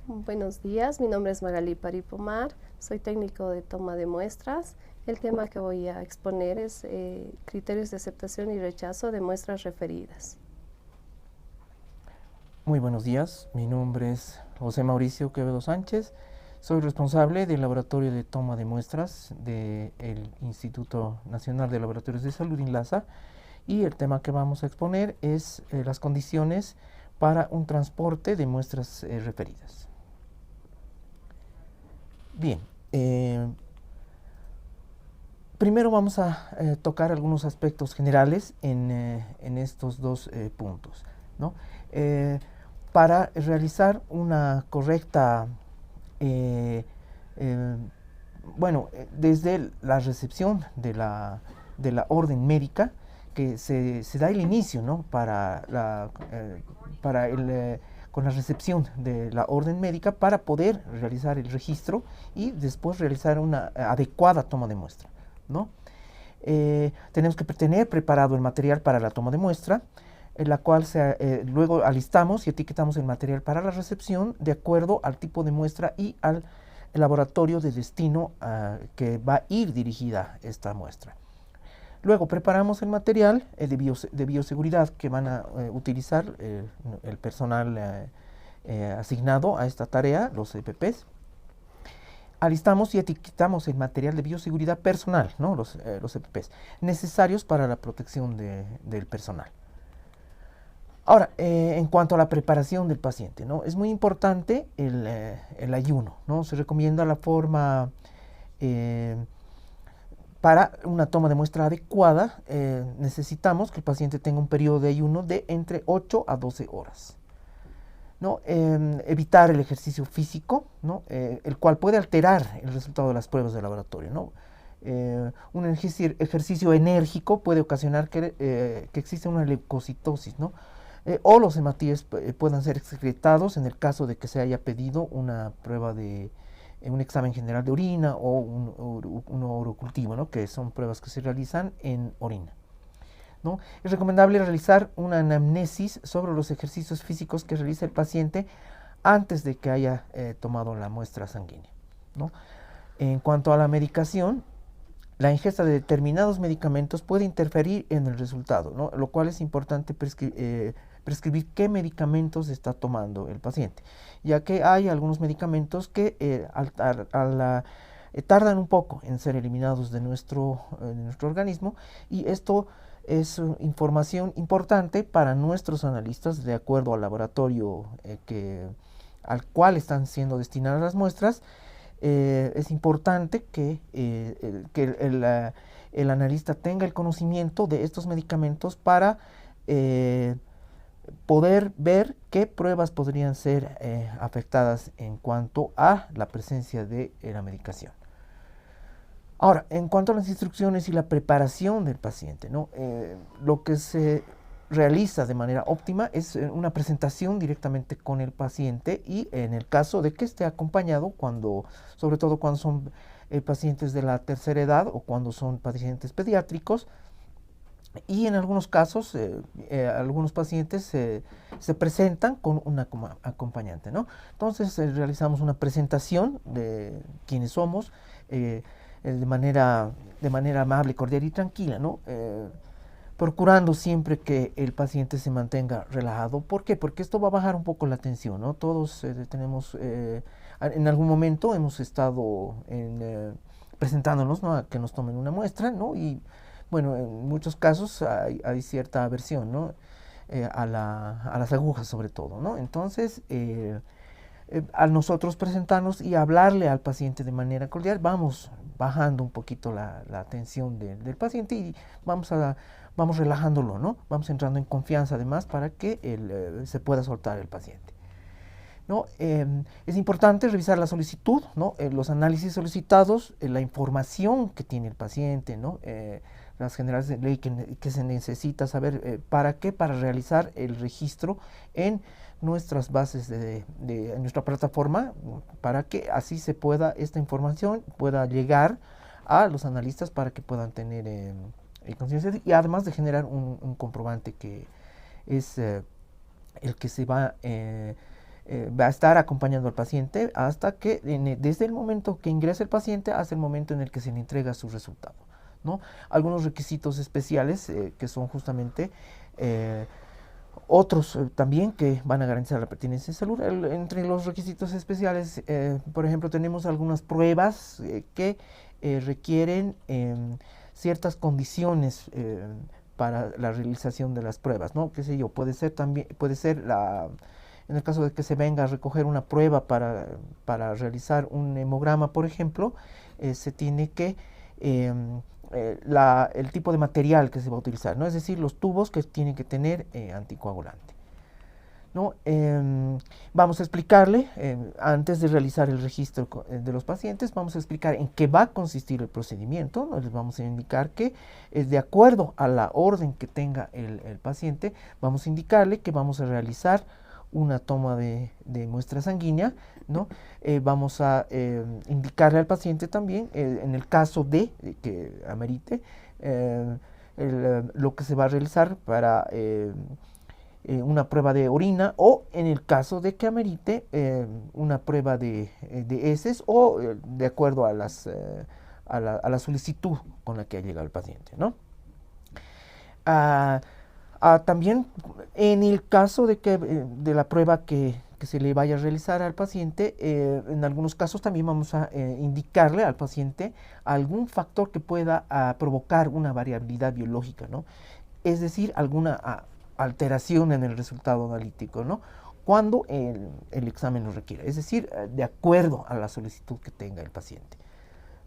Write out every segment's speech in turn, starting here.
Buenos días, mi nombre es Magali Paripomar, soy técnico de toma de muestras. El tema que voy a exponer es criterios de aceptación y rechazo de muestras referidas. Muy buenos días, mi nombre es José Mauricio Quevedo Sánchez, soy responsable del laboratorio de toma de muestras del Instituto Nacional de Laboratorios de Salud INLASA y el tema que vamos a exponer es las condiciones para un transporte de muestras referidas. Bien, primero vamos a tocar algunos aspectos generales en estos dos puntos, ¿no? Para realizar una correcta, eh, eh, desde la recepción de la orden médica, que se da el inicio, ¿no? Para con la recepción de la orden médica para poder realizar el registro y después realizar una adecuada toma de muestra, ¿no? Tenemos que tener preparado el material para la toma de muestra, en la cual luego alistamos y etiquetamos el material para la recepción de acuerdo al tipo de muestra y al laboratorio de destino que va a ir dirigida esta muestra. Luego preparamos el material de bioseguridad que van a utilizar el personal asignado a esta tarea, los EPPs. Alistamos y etiquetamos el material de bioseguridad personal, ¿no? los EPPs, necesarios para la protección del personal. Ahora, en cuanto a la preparación del paciente, ¿no? Es muy importante el ayuno, ¿no? Se recomienda la forma para una toma de muestra adecuada. Necesitamos que el paciente tenga un periodo de ayuno de entre 8 a 12 horas. ¿No? Evitar el ejercicio físico, ¿no? El cual puede alterar el resultado de las pruebas de laboratorio, ¿no? Un ejercicio enérgico puede ocasionar que exista una leucocitosis, ¿no? O los hematíes puedan ser excretados en el caso de que se haya pedido una prueba de un examen general de orina o un urocultivo, ¿no? Que son pruebas que se realizan en orina, ¿no? Es recomendable realizar una anamnesis sobre los ejercicios físicos que realiza el paciente antes de que haya tomado la muestra sanguínea, ¿no? En cuanto a la medicación, la ingesta de determinados medicamentos puede interferir en el resultado, ¿no? Lo cual es importante prescribir qué medicamentos está tomando el paciente, ya que hay algunos medicamentos que tardan un poco en ser eliminados de nuestro organismo, y esto es información importante para nuestros analistas de acuerdo al laboratorio al cual están siendo destinadas las muestras. Es importante que el analista tenga el conocimiento de estos medicamentos para poder ver qué pruebas podrían ser afectadas en cuanto a la presencia de la medicación. Ahora, en cuanto a las instrucciones y la preparación del paciente, ¿no? Lo que se realiza de manera óptima es una presentación directamente con el paciente, y en el caso de que esté acompañado, sobre todo cuando son pacientes de la tercera edad o cuando son pacientes pediátricos, y en algunos casos algunos pacientes se presentan con un acompañante, ¿no? Entonces realizamos una presentación de quiénes somos, de manera amable, cordial y tranquila, ¿no? Procurando siempre que el paciente se mantenga relajado. ¿Por qué? Porque esto va a bajar un poco la tensión, ¿no? Todos tenemos, en algún momento hemos estado presentándonos, ¿no? A que nos tomen una muestra, ¿no? Y bueno, en muchos casos hay cierta aversión, ¿no? A las agujas sobre todo, ¿no? Entonces, al nosotros presentarnos y hablarle al paciente de manera cordial, vamos bajando un poquito la tensión del paciente, y vamos relajándolo, ¿no? Vamos entrando en confianza además para que se pueda soltar el paciente, ¿no? Es importante revisar la solicitud, ¿no? Los análisis solicitados, la información que tiene el paciente, ¿no? Las generales de ley que se necesita saber, ¿para qué? Para realizar el registro en nuestras bases de nuestra plataforma, para que así esta información pueda llegar a los analistas para que puedan tener conciencia, y además de generar un comprobante que es el que se va va a estar acompañando al paciente hasta que, desde el momento que ingresa el paciente hasta el momento en el que se le entrega su resultado, ¿no? Algunos requisitos especiales que son justamente otros también que van a garantizar la pertinencia de salud. Entre los requisitos especiales, por ejemplo, tenemos algunas pruebas que requieren ciertas condiciones para la realización de las pruebas, ¿no? Qué sé yo, puede ser también, en el caso de que se venga a recoger una prueba para realizar un hemograma, por ejemplo, se tiene que el tipo de material que se va a utilizar, ¿no? Es decir, los tubos que tienen que tener anticoagulante, ¿no? Vamos a explicarle, antes de realizar el registro de los pacientes, vamos a explicar en qué va a consistir el procedimiento, ¿no? Les vamos a indicar que, de acuerdo a la orden que tenga el paciente, vamos a indicarle que vamos a realizar una toma de muestra sanguínea, ¿no? Vamos a indicarle al paciente también, en el caso de que amerite, lo que se va a realizar para una prueba de orina, o en el caso de que amerite una prueba de heces, o de acuerdo a la solicitud con la que ha llegado el paciente, ¿no? También en el caso de que de la prueba que se le vaya a realizar al paciente, en algunos casos también vamos a indicarle al paciente algún factor que pueda provocar una variabilidad biológica, ¿no? Es decir, alguna alteración en el resultado analítico, ¿no? Cuando el examen lo requiere, es decir, de acuerdo a la solicitud que tenga el paciente,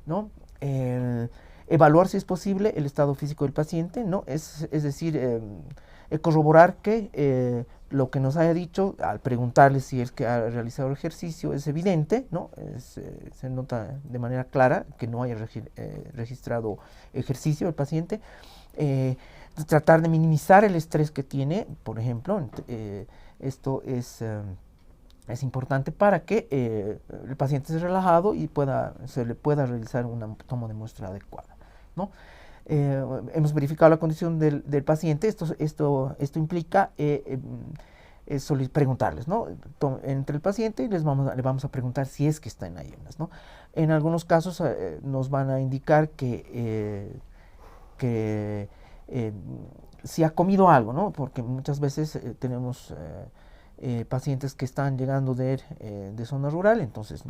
¿no? Evaluar si es posible el estado físico del paciente, ¿no? Es decir, corroborar que lo que nos haya dicho al preguntarle si es que ha realizado el ejercicio es evidente, ¿no? Se nota de manera clara que no haya registrado ejercicio el paciente. Tratar de minimizar el estrés que tiene, por ejemplo, esto es importante para que el paciente esté relajado y se le pueda realizar una toma de muestra adecuada, ¿no? Hemos verificado la condición del paciente. Esto implica preguntarles, ¿no? Entre el paciente le vamos a preguntar si es que está en ayunas, ¿no? En algunos casos nos van a indicar que si ha comido algo, ¿no? Porque muchas veces tenemos pacientes que están llegando de zona rural, entonces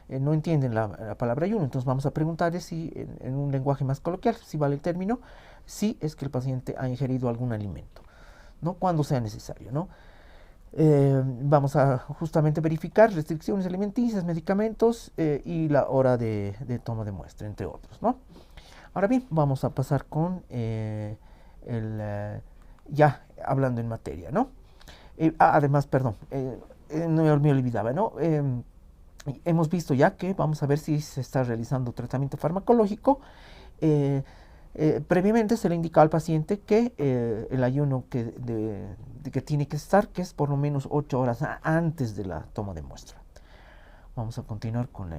no entienden la palabra ayuno, entonces vamos a preguntarles si, en un lenguaje más coloquial, si vale el término, si es que el paciente ha ingerido algún alimento, ¿no? Cuando sea necesario, ¿no? Vamos a justamente verificar restricciones alimenticias, medicamentos y la hora de toma de muestra, entre otros, ¿no? Ahora bien, vamos a pasar con ya hablando en materia, ¿no? Además, perdón, no me olvidaba, ¿no? Hemos visto ya que vamos a ver si se está realizando tratamiento farmacológico. Previamente se le indica al paciente que el ayuno que tiene que estar, que es por lo menos 8 horas antes de la toma de muestra. Vamos a continuar con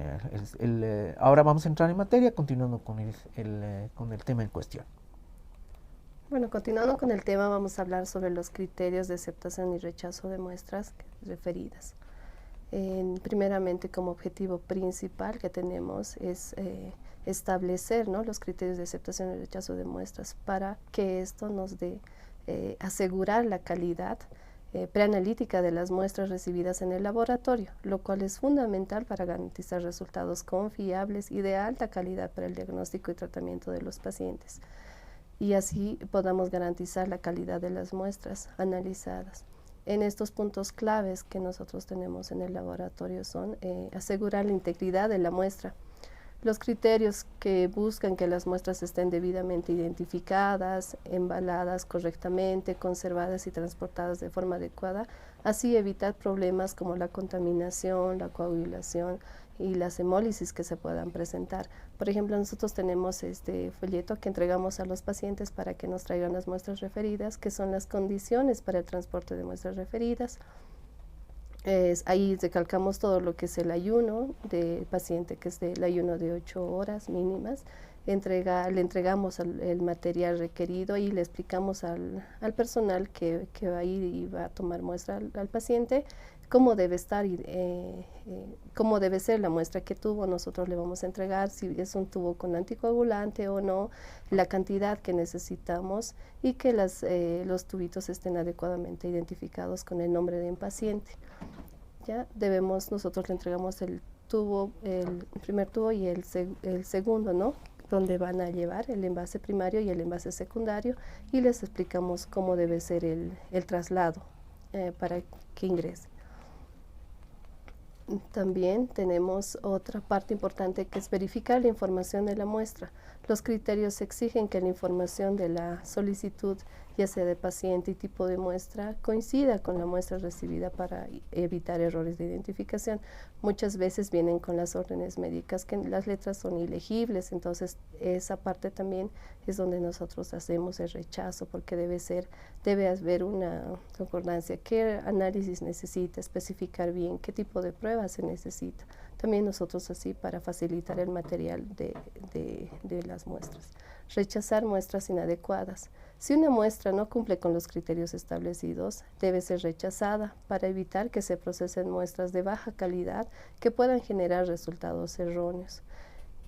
ahora vamos a entrar en materia, continuando con el tema en cuestión. Bueno, continuando con el tema, vamos a hablar sobre los criterios de aceptación y rechazo de muestras referidas. Primeramente, como objetivo principal que tenemos es establecer, ¿no?, los criterios de aceptación y rechazo de muestras para que esto nos dé asegurar la calidad preanalítica de las muestras recibidas en el laboratorio, lo cual es fundamental para garantizar resultados confiables y de alta calidad para el diagnóstico y tratamiento de los pacientes, y así podamos garantizar la calidad de las muestras analizadas. En estos puntos claves que nosotros tenemos en el laboratorio son asegurar la integridad de la muestra. Los criterios que buscan que las muestras estén debidamente identificadas, embaladas correctamente, conservadas y transportadas de forma adecuada, así evitar problemas como la contaminación, la coagulación y las hemólisis que se puedan presentar. Por ejemplo, nosotros tenemos este folleto que entregamos a los pacientes para que nos traigan las muestras referidas, que son las condiciones para el transporte de muestras referidas. Ahí recalcamos todo lo que es el ayuno del paciente, que es el ayuno de 8 horas mínimas. Le entregamos el material requerido y le explicamos al personal que va a ir y va a tomar muestra al paciente cómo debe estar y cómo debe ser la muestra, qué tubo nosotros le vamos a entregar, si es un tubo con anticoagulante o no, la cantidad que necesitamos y que los tubitos estén adecuadamente identificados con el nombre del paciente. Ya nosotros le entregamos el tubo, el primer tubo y el segundo, ¿no? Donde van a llevar el envase primario y el envase secundario, y les explicamos cómo debe ser el traslado para que ingrese. También tenemos otra parte importante, que es verificar la información de la muestra. Los criterios exigen que la información de la solicitud, ya sea de paciente y tipo de muestra, coincida con la muestra recibida para evitar errores de identificación. Muchas veces vienen con las órdenes médicas que las letras son ilegibles, entonces esa parte también es donde nosotros hacemos el rechazo, porque debe haber una concordancia, qué análisis necesita, especificar bien qué tipo de pruebas se necesita. También nosotros así para facilitar el material de las muestras. Rechazar muestras inadecuadas. Si una muestra no cumple con los criterios establecidos, debe ser rechazada para evitar que se procesen muestras de baja calidad que puedan generar resultados erróneos,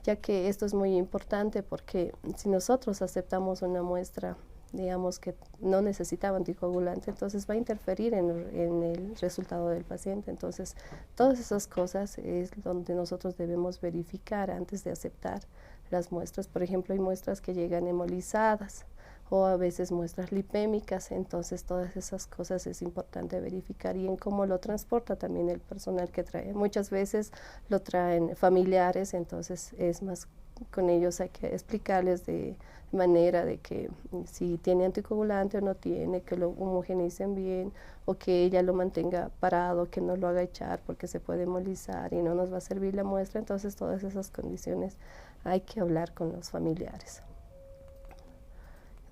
ya que esto es muy importante, porque si nosotros aceptamos una muestra, digamos, que no necesitaba anticoagulante, entonces va a interferir en el resultado del paciente. Entonces, todas esas cosas es donde nosotros debemos verificar antes de aceptar las muestras. Por ejemplo, hay muestras que llegan hemolizadas o a veces muestras lipémicas, entonces todas esas cosas es importante verificar, y en cómo lo transporta también el personal que trae. Muchas veces lo traen familiares, entonces es más, con ellos hay que explicarles de manera de que si tiene anticoagulante o no tiene, que lo homogeneicen bien, o que ella lo mantenga parado, que no lo haga echar porque se puede hemolizar y no nos va a servir la muestra. Entonces todas esas condiciones hay que hablar con los familiares.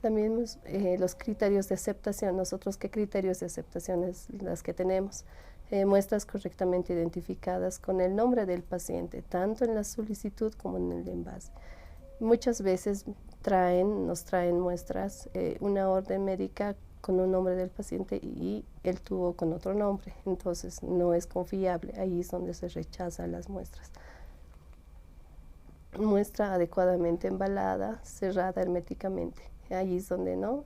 También los criterios de aceptación. Nosotros, ¿qué criterios de aceptación es las que tenemos? Muestras correctamente identificadas con el nombre del paciente, tanto en la solicitud como en el envase. Muchas veces nos traen muestras, una orden médica con un nombre del paciente y el tubo con otro nombre, entonces no es confiable. Ahí es donde se rechazan las muestras. Muestra adecuadamente embalada, cerrada herméticamente. Allí es donde no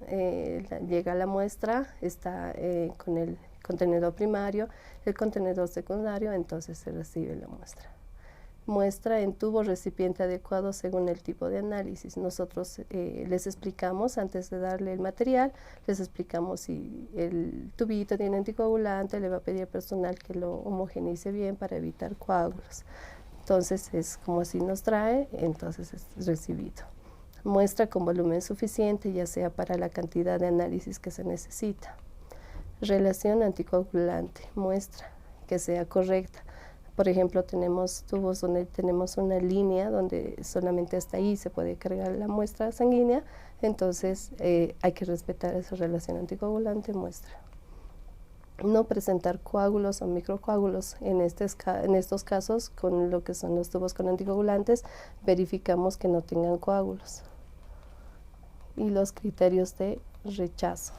llega la muestra, está con el contenedor primario, el contenedor secundario, entonces se recibe la muestra. Muestra en tubo recipiente adecuado según el tipo de análisis. Nosotros les explicamos, antes de darle el material, les explicamos si el tubito tiene anticoagulante, le va a pedir al personal que lo homogeneice bien para evitar coágulos. Entonces es como si nos trae, entonces es recibido. Muestra con volumen suficiente, ya sea para la cantidad de análisis que se necesita. Relación anticoagulante, muestra que sea correcta. Por ejemplo, tenemos tubos donde tenemos una línea donde solamente hasta ahí se puede cargar la muestra sanguínea, entonces hay que respetar esa relación anticoagulante muestra. No presentar coágulos o microcoágulos. En estos casos, con lo que son los tubos con anticoagulantes, verificamos que no tengan coágulos. Y los criterios de rechazo.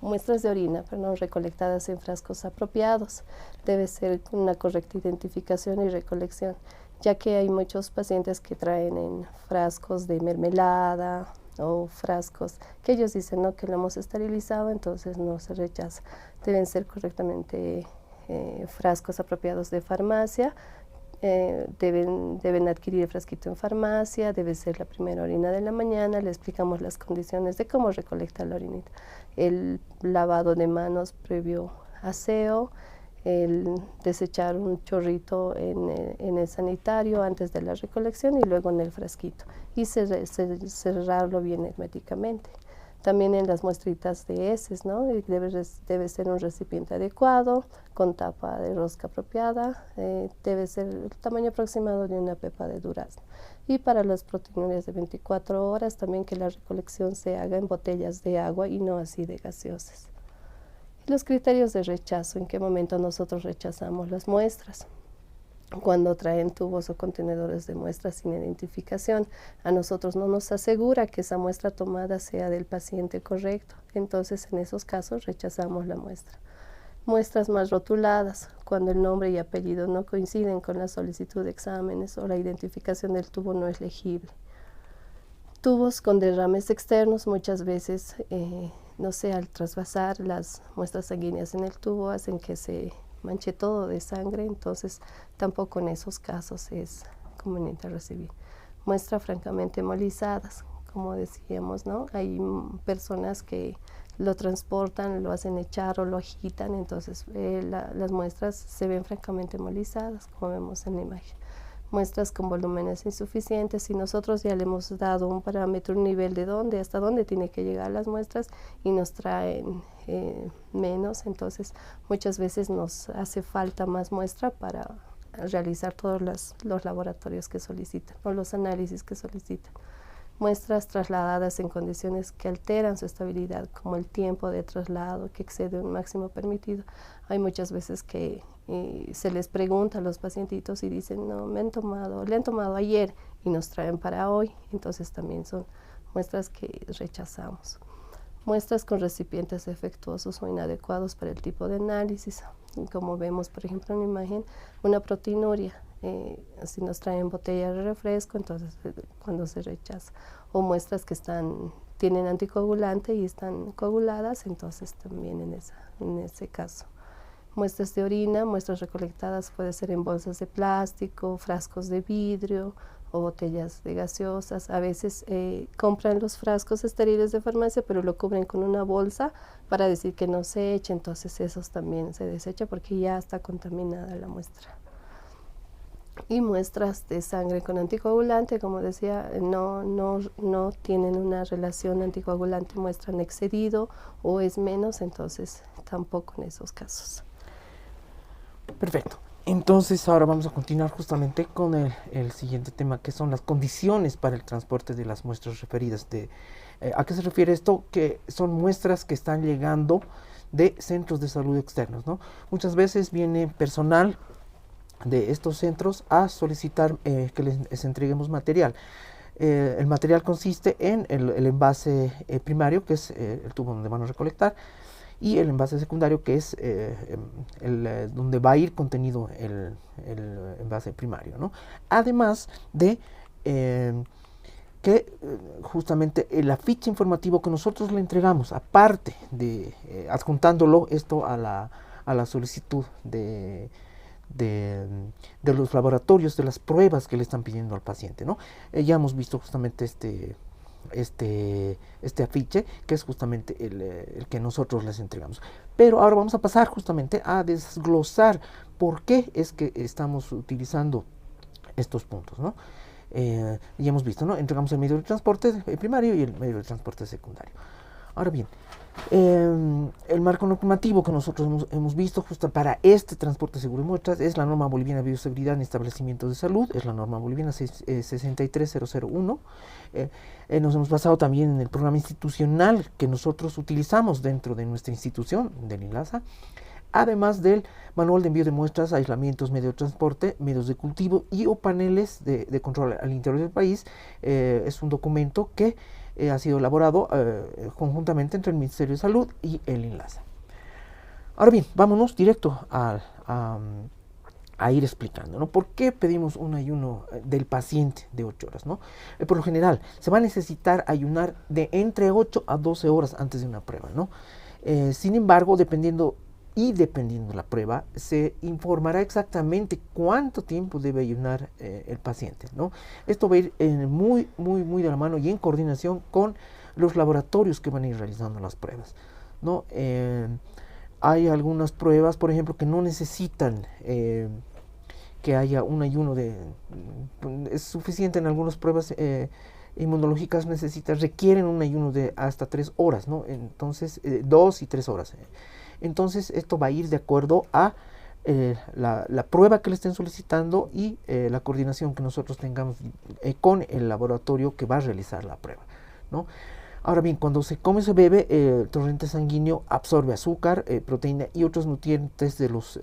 Muestras de orina, recolectadas en frascos apropiados. Debe ser una correcta identificación y recolección, ya que hay muchos pacientes que traen en frascos de mermelada o frascos que ellos dicen no, que lo hemos esterilizado, entonces no se rechaza. Deben ser correctamente frascos apropiados de farmacia. Deben adquirir el frasquito en farmacia, debe ser la primera orina de la mañana. Le explicamos las condiciones de cómo recolectar la orinita, el lavado de manos previo aseo, el desechar un chorrito en el sanitario antes de la recolección y luego en el frasquito, y cerrarlo bien herméticamente. También en las muestritas de heces, ¿no? Debe ser un recipiente adecuado, con tapa de rosca apropiada, debe ser el tamaño aproximado de una pepa de durazno. Y para las proteinuриas de 24 horas, también que la recolección se haga en botellas de agua y no así de gaseosas. Los criterios de rechazo, ¿en qué momento nosotros rechazamos las muestras? Cuando traen tubos o contenedores de muestras sin identificación, a nosotros no nos asegura que esa muestra tomada sea del paciente correcto, entonces en esos casos rechazamos la muestra. Muestras más rotuladas, cuando el nombre y apellido no coinciden con la solicitud de exámenes o la identificación del tubo no es legible. Tubos con derrames externos, muchas veces, no sé, al trasvasar las muestras sanguíneas en el tubo hacen que se manche todo de sangre, entonces tampoco en esos casos es conveniente recibir. Muestras francamente hemolizadas, como decíamos, ¿no? Hay personas que lo transportan, lo hacen echar o lo agitan, entonces las muestras se ven francamente hemolizadas, como vemos en la imagen. Muestras con volúmenes insuficientes, si nosotros ya le hemos dado un parámetro, un nivel de dónde, hasta dónde tiene que llegar las muestras y nos traen menos, entonces muchas veces nos hace falta más muestra para realizar todos los laboratorios que solicitan o los análisis que solicitan. Muestras trasladadas en condiciones que alteran su estabilidad, como el tiempo de traslado que excede un máximo permitido. Hay muchas veces que se les pregunta a los pacientitos y dicen, no, le han tomado ayer y nos traen para hoy, entonces también son muestras que rechazamos. Muestras con recipientes defectuosos o inadecuados para el tipo de análisis, como vemos por ejemplo en la imagen, una proteinuria. Si nos traen botellas de refresco, entonces cuando se rechaza, o muestras que tienen anticoagulante y están coaguladas, entonces también en ese caso. Muestras de orina, muestras recolectadas puede ser en bolsas de plástico, frascos de vidrio o botellas de gaseosas. A veces compran los frascos estériles de farmacia, pero lo cubren con una bolsa para decir que no se eche, entonces esos también se desecha porque ya está contaminada la muestra. Y muestras de sangre con anticoagulante, como decía, no tienen una relación anticoagulante, muestran excedido o es menos, entonces tampoco en esos casos. Perfecto. Entonces ahora vamos a continuar justamente con el siguiente tema, que son las condiciones para el transporte de las muestras referidas. ¿A qué se refiere esto? Que son muestras que están llegando de centros de salud externos, ¿no? Muchas veces viene personal de estos centros a solicitar que les entreguemos material. El material consiste en el envase primario, que es el tubo donde van a recolectar, y el envase secundario, que es donde va a ir contenido el envase primario, ¿no? Además de que justamente el afiche informativo que nosotros le entregamos, aparte de adjuntándolo esto a la solicitud de los laboratorios, de las pruebas que le están pidiendo al paciente, ¿no? Ya hemos visto justamente este afiche, que es justamente el que nosotros les entregamos. Pero ahora vamos a pasar justamente a desglosar por qué es que estamos utilizando estos puntos, ¿no? Ya hemos visto, ¿no? Entregamos el medio de transporte primario y el medio de transporte secundario. Ahora bien, el marco normativo que nosotros hemos visto justo para este transporte seguro de muestras es la norma boliviana de bioseguridad en establecimientos de salud, es la norma boliviana 63001. Nos hemos basado también en el programa institucional que nosotros utilizamos dentro de nuestra institución, del INLASA, además del manual de envío de muestras, aislamientos, medios de transporte, medios de cultivo y o paneles de control al interior del país. Es un documento que ha sido elaborado conjuntamente entre el Ministerio de Salud y el INLASA. Ahora bien, vámonos directo a ir explicando, ¿no? ¿Por qué pedimos un ayuno del paciente de 8 horas, ¿no? Por lo general, se va a necesitar ayunar de entre 8 a 12 horas antes de una prueba, ¿no? Sin embargo, dependiendo la prueba, se informará exactamente cuánto tiempo debe ayunar el paciente, ¿no? Esto va a ir muy de la mano y en coordinación con los laboratorios que van a ir realizando las pruebas, ¿no? Hay algunas pruebas, por ejemplo, que no necesitan que haya un ayuno es suficiente en algunas pruebas inmunológicas, requieren un ayuno de hasta 3 horas, ¿no? Entonces, 2 y 3 horas. Entonces, esto va a ir de acuerdo a la prueba que le estén solicitando y la coordinación que nosotros tengamos con el laboratorio que va a realizar la prueba, ¿no? Ahora bien, cuando se come o se bebe, el torrente sanguíneo absorbe azúcar, proteína y otros nutrientes de los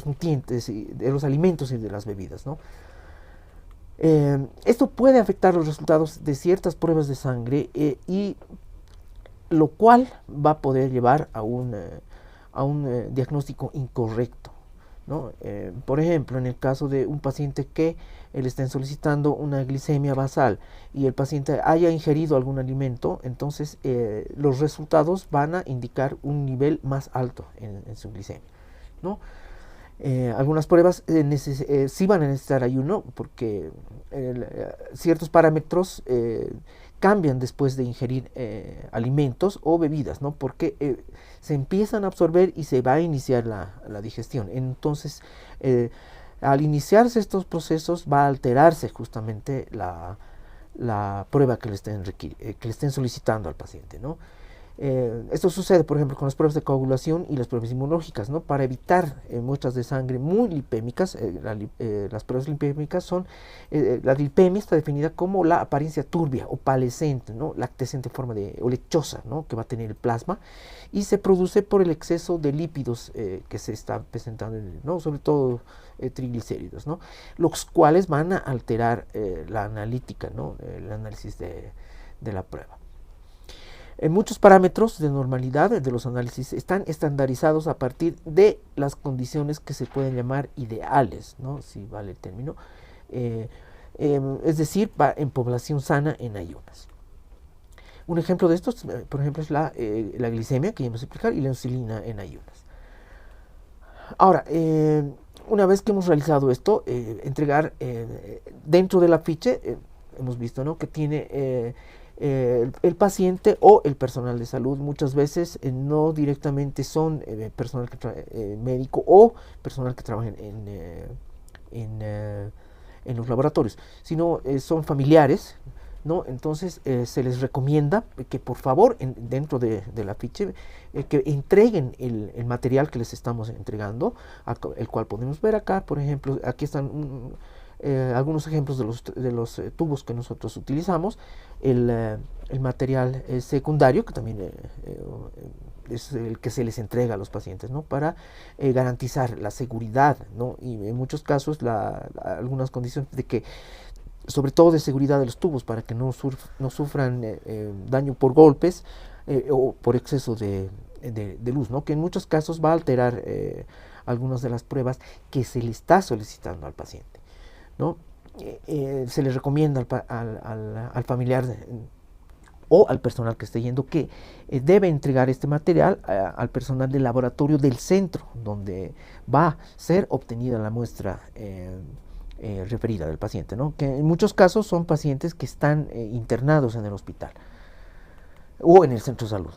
nutrientes, de los alimentos y de las bebidas, ¿no? Esto puede afectar los resultados de ciertas pruebas de sangre y lo cual va a poder llevar a a un diagnóstico incorrecto, ¿no? Por ejemplo, en el caso de un paciente que le estén solicitando una glicemia basal y el paciente haya ingerido algún alimento, entonces los resultados van a indicar un nivel más alto en su glicemia, ¿no? Algunas pruebas sí van a necesitar ayuno porque ciertos parámetros cambian después de ingerir alimentos o bebidas, ¿no? Porque se empiezan a absorber y se va a iniciar la digestión. Entonces, al iniciarse estos procesos va a alterarse justamente la prueba que que le estén solicitando al paciente, ¿no? Esto sucede, por ejemplo, con las pruebas de coagulación y las pruebas inmunológicas, ¿no? Para evitar muestras de sangre muy lipémicas. Las pruebas lipémicas son, la lipemia está definida como la apariencia turbia o palescente, ¿no? Lactescente en forma o lechosa, ¿no? Que va a tener el plasma, y se produce por el exceso de lípidos que se está presentando, ¿no? Sobre todo triglicéridos, ¿no? Los cuales van a alterar la analítica, ¿no? El análisis de la prueba. Muchos parámetros de normalidad de los análisis están estandarizados a partir de las condiciones que se pueden llamar ideales, ¿no? Si vale el término, es decir, en población sana en ayunas. Un ejemplo de estos, por ejemplo, es la glicemia, que ya vamos a explicar, y la insulina en ayunas. Ahora, una vez que hemos realizado esto, entregar dentro del afiche, hemos visto, ¿no?, que tiene el paciente o el personal de salud. Muchas veces no directamente son personal médico o personal que trabaja en los laboratorios, sino son familiares, ¿no? Entonces se les recomienda que por favor dentro del afiche que entreguen el material que les estamos entregando, el cual podemos ver acá. Por ejemplo, aquí están algunos ejemplos de los tubos que nosotros utilizamos, el material secundario, que también es el que se les entrega a los pacientes, ¿no?, para garantizar la seguridad, ¿no?, y en muchos casos algunas condiciones de que, sobre todo de seguridad de los tubos, para que no sufran daño por golpes o por exceso de luz, ¿no?, que en muchos casos va a alterar algunas de las pruebas que se le está solicitando al paciente, ¿no? Se le recomienda al familiar o al personal que esté yendo que debe entregar este material al personal del laboratorio del centro donde va a ser obtenida la muestra referida del paciente, ¿no?, que en muchos casos son pacientes que están internados en el hospital o en el centro de salud,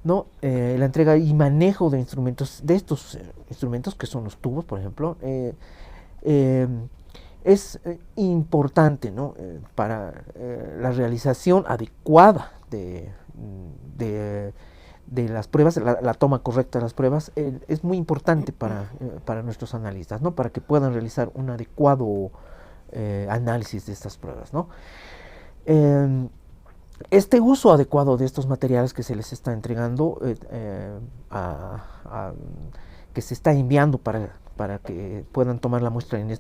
¿no? La entrega y manejo de estos instrumentos, que son los tubos, por ejemplo, es importante, ¿no?, para la realización adecuada de las pruebas, la toma correcta de las pruebas. Es muy importante para nuestros analistas, ¿no?, para que puedan realizar un adecuado análisis de estas pruebas, ¿no? Este uso adecuado de estos materiales que se les está entregando, que se está enviando para que puedan tomar la muestra en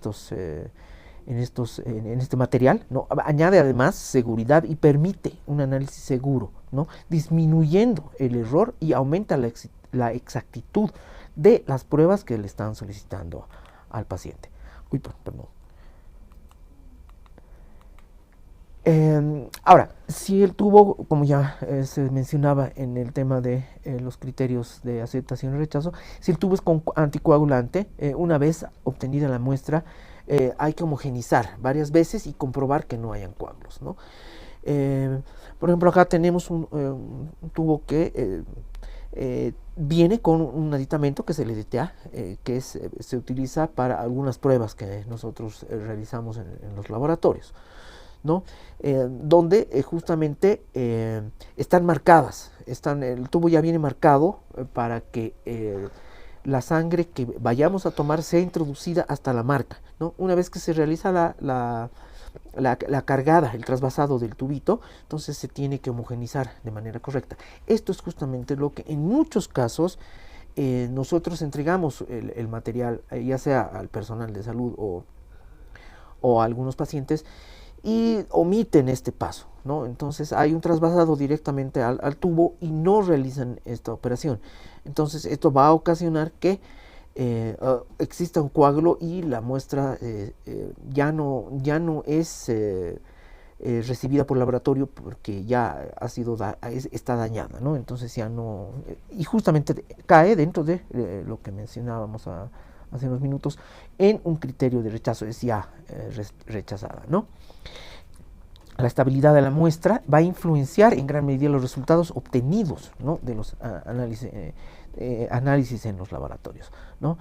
este material, ¿no?, añade además seguridad y permite un análisis seguro, ¿no?, disminuyendo el error y aumenta la exactitud de las pruebas que le están solicitando al paciente. Perdón. Ahora, si el tubo, como ya se mencionaba en el tema de los criterios de aceptación y rechazo, si el tubo es anticoagulante, una vez obtenida la muestra, hay que homogenizar varias veces y comprobar que no hayan coágulos, ¿no? Por ejemplo, acá tenemos un tubo que viene con un aditamento que es el EDTA, que se utiliza para algunas pruebas que nosotros realizamos en los laboratorios, ¿no? Donde justamente están marcadas, el tubo ya viene marcado para que la sangre que vayamos a tomar sea introducida hasta la marca, ¿no? Una vez que se realiza la cargada, el trasvasado del tubito, entonces se tiene que homogenizar de manera correcta. Esto es justamente lo que en muchos casos nosotros entregamos el material, ya sea al personal de salud o a algunos pacientes, y omiten este paso, ¿no? Entonces hay un trasvasado directamente al tubo y no realizan esta operación. Entonces esto va a ocasionar que exista un coágulo y la muestra ya no es recibida por el laboratorio porque ya ha sido está dañada, ¿no? Entonces ya no, y justamente cae dentro de lo que mencionábamos hace unos minutos, en un criterio de rechazo, es ya rechazada, ¿no? La estabilidad de la muestra va a influenciar en gran medida los resultados obtenidos, ¿no?, de los análisis en los laboratorios, ¿no?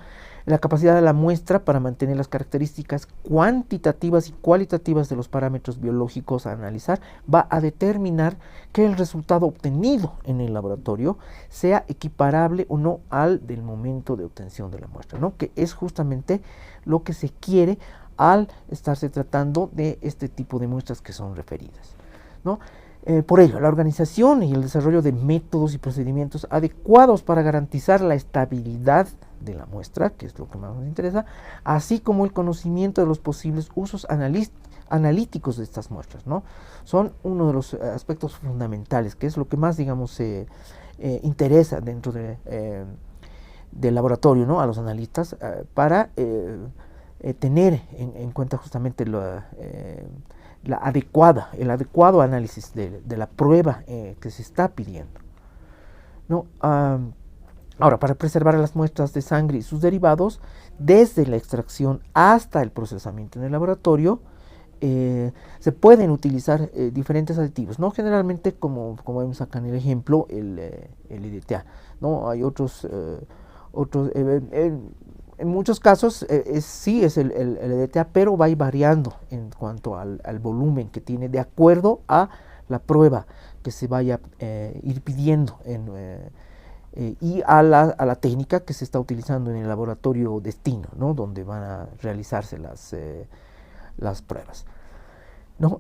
La capacidad de la muestra para mantener las características cuantitativas y cualitativas de los parámetros biológicos a analizar va a determinar que el resultado obtenido en el laboratorio sea equiparable o no al del momento de obtención de la muestra, ¿no?, que es justamente lo que se quiere al estarse tratando de este tipo de muestras que son referidas, ¿no? Por ello, la organización y el desarrollo de métodos y procedimientos adecuados para garantizar la estabilidad de la muestra, que es lo que más nos interesa, así como el conocimiento de los posibles usos analíticos de estas muestras, ¿no?, son uno de los aspectos fundamentales, que es lo que más, digamos, interesa dentro del laboratorio, ¿no?, a los analistas, para tener en cuenta justamente el adecuado análisis de la prueba que se está pidiendo, ¿no? Ahora, para preservar las muestras de sangre y sus derivados, desde la extracción hasta el procesamiento en el laboratorio, se pueden utilizar diferentes aditivos, ¿no? Generalmente, como vemos acá en el ejemplo, el EDTA, ¿no? Hay otros en muchos casos sí es el EDTA, pero va a ir variando en cuanto al volumen que tiene, de acuerdo a la prueba que se vaya ir pidiendo y a la técnica que se está utilizando en el laboratorio destino, ¿no?, donde van a realizarse las pruebas, ¿no?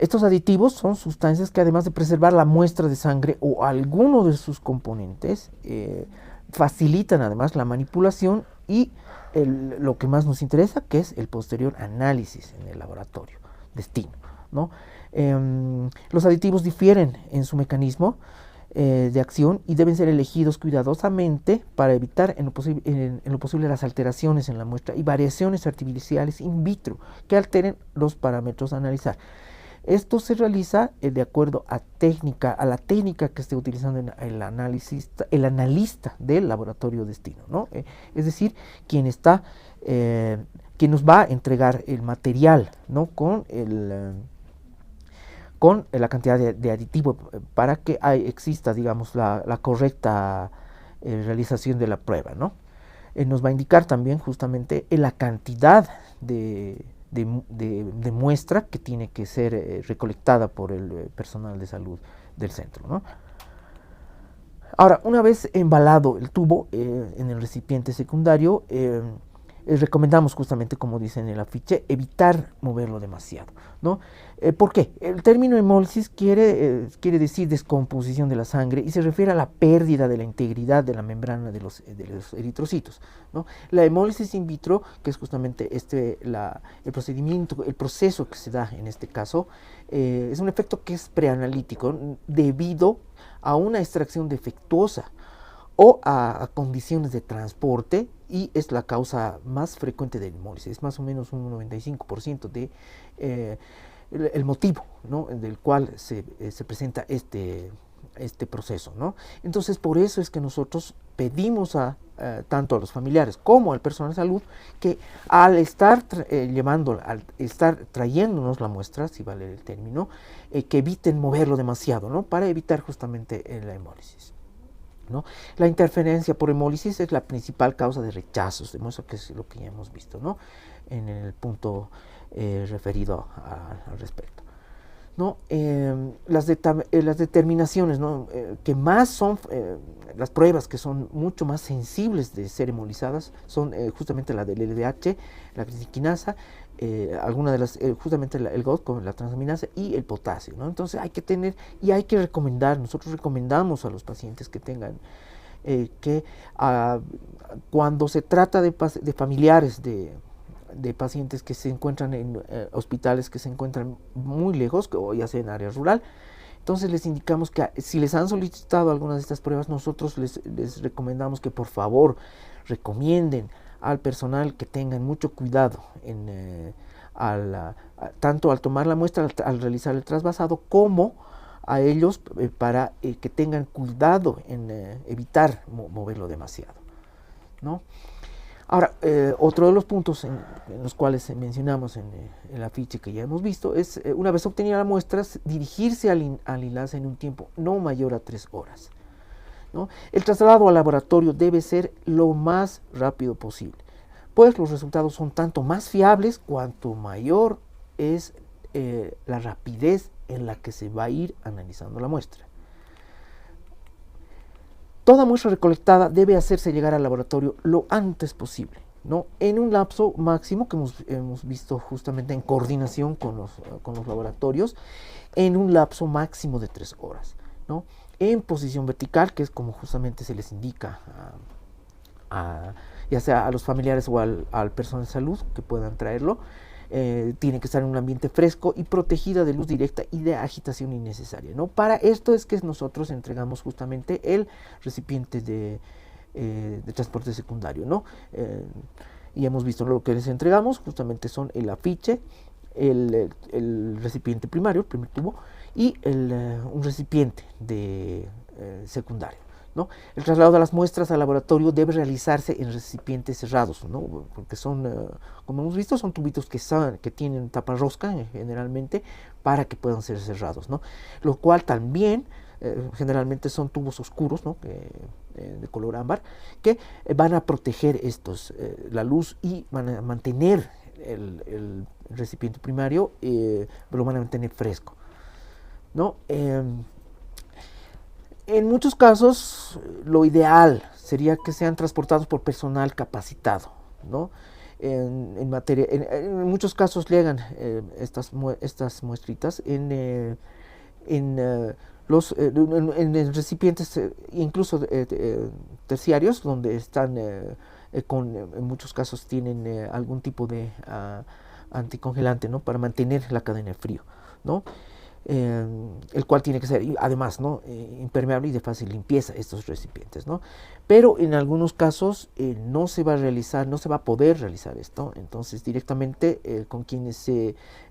Estos aditivos son sustancias que, además de preservar la muestra de sangre o alguno de sus componentes, facilitan además la manipulación y lo que más nos interesa, que es el posterior análisis en el laboratorio destino, ¿no? Los aditivos difieren en su mecanismo de acción y deben ser elegidos cuidadosamente para evitar en lo posible las alteraciones en la muestra y variaciones artificiales in vitro que alteren los parámetros a analizar. Esto se realiza de acuerdo a la técnica que esté utilizando el analista del laboratorio destino, ¿no? Es decir, quien nos va a entregar el material, ¿no?, con la cantidad de aditivo para que exista, digamos, la correcta realización de la prueba, ¿no? Nos va a indicar también justamente la cantidad de muestra que tiene que ser recolectada por el personal de salud del centro, ¿no? Ahora, una vez embalado el tubo en el recipiente secundario, recomendamos justamente, como dice en el afiche, evitar moverlo demasiado, ¿no? ¿Por qué? El término hemólisis quiere decir descomposición de la sangre y se refiere a la pérdida de la integridad de la membrana de los eritrocitos, ¿no? La hemólisis in vitro, que es justamente el procedimiento, el proceso que se da en este caso, es un efecto que es preanalítico debido a una extracción defectuosa o a condiciones de transporte, y es la causa más frecuente de hemólisis, es más o menos un 95% de el motivo, ¿no?, del cual se presenta este proceso, ¿no? Entonces, por eso es que nosotros pedimos tanto a los familiares como al personal de salud que al estar trayéndonos la muestra, si vale el término, que eviten moverlo demasiado, ¿no?, para evitar justamente la hemólisis, ¿no? La interferencia por hemólisis es la principal causa de rechazos de muestra, que es lo que ya hemos visto, ¿no?, en el punto referido al respecto, ¿no? Las determinaciones, ¿no?, que más son las pruebas que son mucho más sensibles de ser hemolizadas son justamente la del LDH, la creatinasa, alguna de las, justamente el GOT con la transaminasa y el potasio, ¿no? Entonces hay que tener y hay que recomendar, nosotros recomendamos a los pacientes que tengan cuando se trata de familiares de de pacientes que se encuentran en hospitales que se encuentran muy lejos, o ya sea en área rural. Entonces les indicamos que si les han solicitado algunas de estas pruebas, nosotros les recomendamos que por favor recomienden al personal que tengan mucho cuidado tanto al tomar la muestra, al realizar el trasvasado, como a ellos para que tengan cuidado en evitar moverlo demasiado, ¿no? Ahora, otro de los puntos en los cuales mencionamos en el afiche que ya hemos visto es, una vez obtenida la muestra, dirigirse al enlace en un tiempo no mayor a 3 horas, ¿no? El traslado al laboratorio debe ser lo más rápido posible, pues los resultados son tanto más fiables cuanto mayor es la rapidez en la que se va a ir analizando la muestra. Toda muestra recolectada debe hacerse llegar al laboratorio lo antes posible, ¿no? En un lapso máximo que hemos visto justamente en coordinación con los laboratorios, en un lapso máximo de 3 horas, ¿no? En posición vertical, que es como justamente se les indica ya sea a los familiares o al personal de salud que puedan traerlo. Tiene que estar en un ambiente fresco y protegida de luz directa y de agitación innecesaria, ¿no? Para esto es que nosotros entregamos justamente el recipiente de transporte secundario, ¿no? Y hemos visto lo que les entregamos, justamente son el afiche, el recipiente primario, el primer tubo, y un recipiente de secundario, ¿no? El traslado de las muestras al laboratorio debe realizarse en recipientes cerrados, ¿no? Porque son, como hemos visto, son tubitos que tienen tapa rosca generalmente para que puedan ser cerrados, ¿no? Lo cual también generalmente son tubos oscuros, ¿no? De color ámbar, que van a proteger la luz, y van a mantener el recipiente primario, lo van a mantener fresco, ¿no? En muchos casos, lo ideal sería que sean transportados por personal capacitado, ¿no? En muchos casos llegan estas muestritas en recipientes incluso terciarios, donde están en muchos casos tienen algún tipo de anticongelante, ¿no? Para mantener la cadena de frío, ¿no? El cual tiene que ser, además, ¿no? Impermeable y de fácil limpieza estos recipientes, ¿no? Pero en algunos casos no se va a poder realizar esto. Entonces directamente con quienes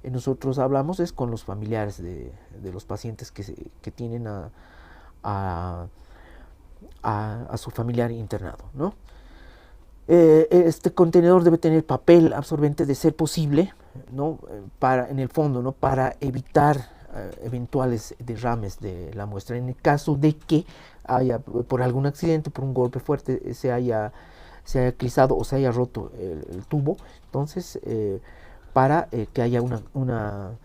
nosotros hablamos es con los familiares de los pacientes que tienen a su familiar internado, ¿no? Este contenedor debe tener papel absorbente de ser posible, ¿no? En el fondo, ¿no? Para evitar eventuales derrames de la muestra. En el caso de que haya, por algún accidente, por un golpe fuerte, se haya clisado o se haya roto el tubo, entonces para que haya una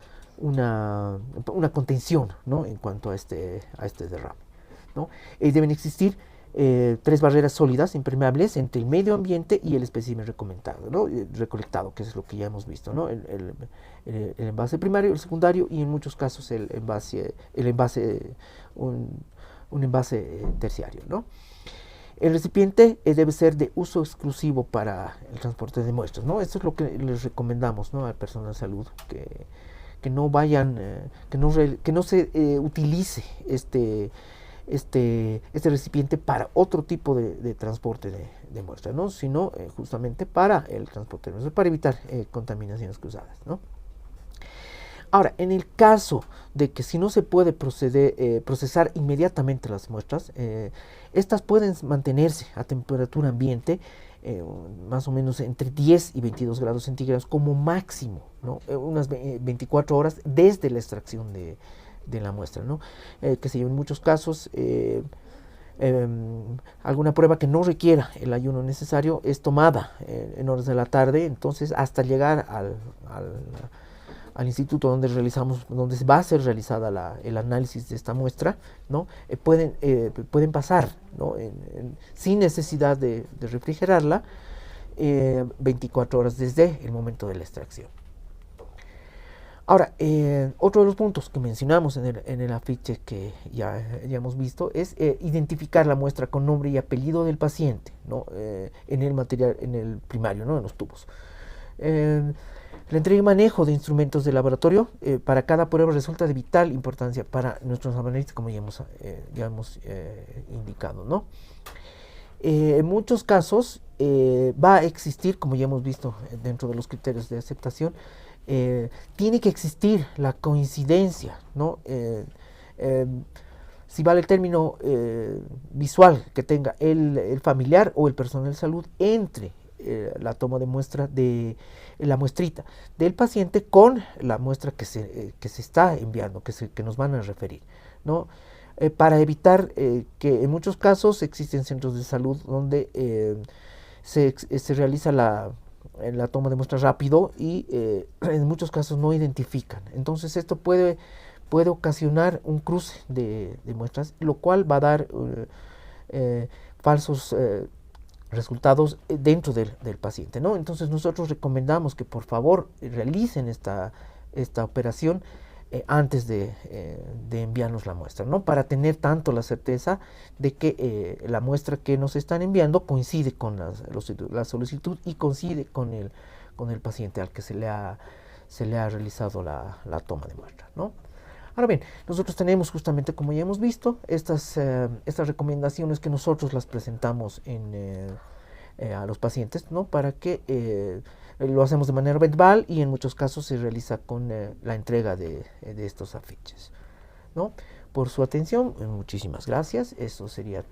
contención, ¿no? En cuanto a este derrame, ¿no? Deben existir 3 barreras sólidas impermeables entre el medio ambiente y el espécimen recolectado, ¿no? Que es lo que ya hemos visto, ¿no? El envase primario, el secundario, y en muchos casos un envase terciario, ¿no? El recipiente debe ser de uso exclusivo para el transporte de muestras, ¿no? Esto es lo que les recomendamos, ¿no? Al personal de salud, que no vayan, que no se utilice este recipiente para otro tipo de transporte de muestras, ¿no? Sino justamente para el transporte de muestras, para evitar contaminaciones cruzadas, ¿no? Ahora, en el caso de que si no se puede procesar inmediatamente las muestras, estas pueden mantenerse a temperatura ambiente, más o menos entre 10 y 22 grados centígrados como máximo, ¿no? Unas 24 horas desde la extracción de la muestra, ¿no? Que se en muchos casos alguna prueba que no requiera el ayuno necesario es tomada en horas de la tarde, entonces hasta llegar al instituto donde va a ser realizada el análisis de esta muestra, ¿no? Pueden pasar, ¿no? Sin necesidad de refrigerarla, 24 horas desde el momento de la extracción. Ahora, otro de los puntos que mencionamos en el afiche que ya hemos visto es identificar la muestra con nombre y apellido del paciente, ¿no? En el material, en el primario, ¿no? En los tubos. La entrega y manejo de instrumentos de laboratorio para cada prueba resulta de vital importancia para nuestros analistas, como ya hemos indicado, ¿no? En muchos casos va a existir, como ya hemos visto dentro de los criterios de aceptación, tiene que existir la coincidencia, ¿no? Si vale el término visual, que tenga el familiar o el personal de salud entre la toma de muestra de la muestrita del paciente con la muestra que se está enviando, que nos van a referir, ¿no? Para evitar que en muchos casos existen centros de salud donde se realiza la toma de muestra rápido y en muchos casos no identifican. Entonces esto puede ocasionar un cruce de muestras, lo cual va a dar falsos resultados dentro del paciente, ¿no? Entonces nosotros recomendamos que por favor realicen esta operación antes de enviarnos la muestra, ¿no? Para tener tanto la certeza de que la muestra que nos están enviando coincide con la solicitud y coincide con el paciente al que se le ha realizado la toma de muestra, ¿no? Ahora bien, nosotros tenemos justamente, como ya hemos visto, estas recomendaciones que nosotros las presentamos a los pacientes, ¿no? Para que lo hacemos de manera verbal y en muchos casos se realiza con la entrega de estos afiches, ¿no? Por su atención, muchísimas gracias. Eso sería todo.